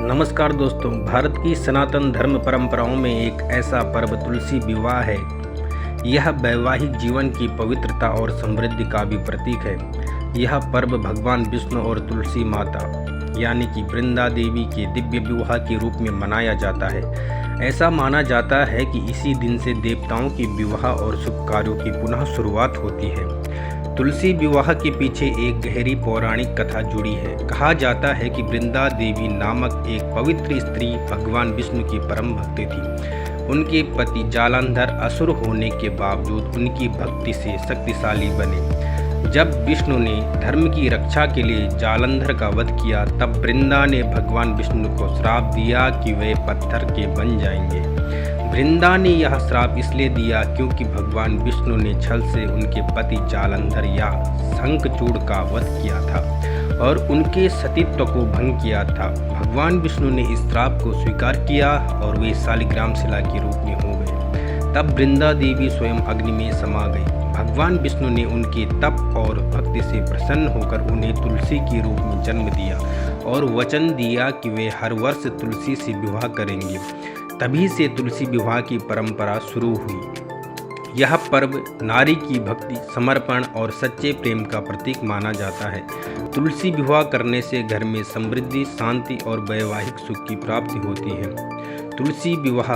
नमस्कार दोस्तों, भारत की सनातन धर्म परंपराओं में एक ऐसा पर्व तुलसी विवाह है। यह वैवाहिक जीवन की पवित्रता और समृद्धि का भी प्रतीक है। यह पर्व भगवान विष्णु और तुलसी माता यानी कि वृंदा देवी के दिव्य विवाह के रूप में मनाया जाता है। ऐसा माना जाता है कि इसी दिन से देवताओं के विवाह और शुभ कार्यों की पुनः शुरुआत होती है। तुलसी विवाह के पीछे एक गहरी पौराणिक कथा जुड़ी है। कहा जाता है कि वृंदा देवी नामक एक पवित्र स्त्री भगवान विष्णु की परम भक्त थी। उनके पति जालंधर असुर होने के बावजूद उनकी भक्ति से शक्तिशाली बने। जब विष्णु ने धर्म की रक्षा के लिए जालंधर का वध किया, तब वृंदा ने भगवान विष्णु को श्राप दिया कि वे पत्थर के बन जाएंगे। वृंदा ने यह श्राप इसलिए दिया क्योंकि भगवान विष्णु ने छल से उनके पति जालंधर या शंखचूड़ का वध किया था और उनके सतीत्व को भंग किया था। भगवान विष्णु ने इस श्राप को स्वीकार किया और वे शालिग्राम शिला के रूप में हो गए। तब वृंदा देवी स्वयं अग्नि में समा गई। भगवान विष्णु ने उनके तप और भक्ति से प्रसन्न होकर उन्हें तुलसी के रूप में जन्म दिया और वचन दिया कि वे हर वर्ष तुलसी से विवाह करेंगे। तभी से तुलसी विवाह की परंपरा शुरू हुई। यह पर्व नारी की भक्ति, समर्पण और सच्चे प्रेम का प्रतीक माना जाता है। तुलसी विवाह करने से घर में समृद्धि, शांति और वैवाहिक सुख की प्राप्ति होती है। तुलसी विवाह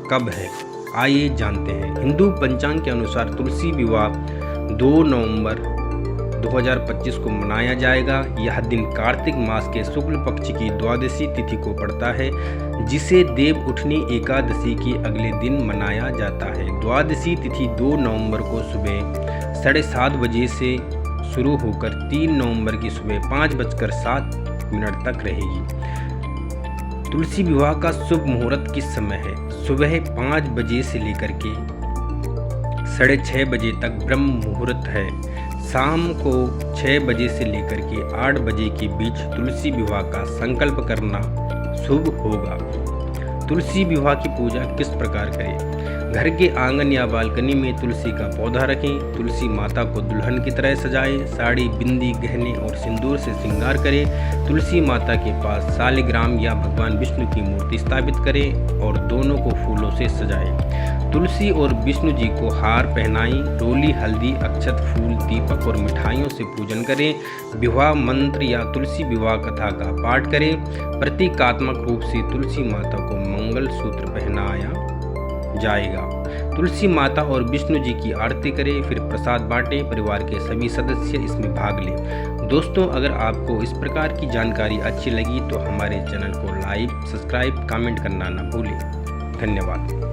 कब है, आइए जानते हैं। हिंदू पंचांग के अनुसार तुलसी विवाह 2 नवंबर 2025 को मनाया जाएगा। यह दिन कार्तिक मास के शुक्ल पक्ष की द्वादशी तिथि को पड़ता है, जिसे देव उठनी एकादशी के अगले दिन मनाया जाता है। द्वादशी तिथि 2 नवंबर को सुबह 7:30 बजे से शुरू होकर 3 नवंबर की सुबह 5:07 तक रहेगी। तुलसी विवाह का शुभ मुहूर्त किस समय है? सुबह 5 बजे से लेकर के 6:30 बजे तक ब्रह्म मुहूर्त है। शाम को 6 बजे से लेकर के 8 बजे के बीच तुलसी विवाह का संकल्प करना शुभ होगा। तुलसी विवाह की पूजा किस प्रकार करें? घर के आंगन या बालकनी में तुलसी का पौधा रखें। तुलसी माता को दुल्हन की तरह सजाएं। साड़ी, बिंदी, गहने और सिंदूर से श्रृंगार करें। तुलसी माता के पास शालिग्राम या भगवान विष्णु की मूर्ति स्थापित करें और दोनों को फूलों से सजाएं। तुलसी और विष्णु जी को हार पहनाएं। रोली, हल्दी, अक्षत, फूल, दीपक और मिठाइयों से पूजन करें। विवाह मंत्र या तुलसी विवाह कथा का पाठ करें। प्रतीकात्मक रूप से तुलसी माता को मंगल सूत्र पहनाया जाएगा। तुलसी माता और विष्णु जी की आरती करें, फिर प्रसाद बांटें। परिवार के सभी सदस्य इसमें भाग लें। दोस्तों, अगर आपको इस प्रकार की जानकारी अच्छी लगी तो हमारे चैनल को लाइक, सब्सक्राइब, कमेंट करना न भूलें। धन्यवाद।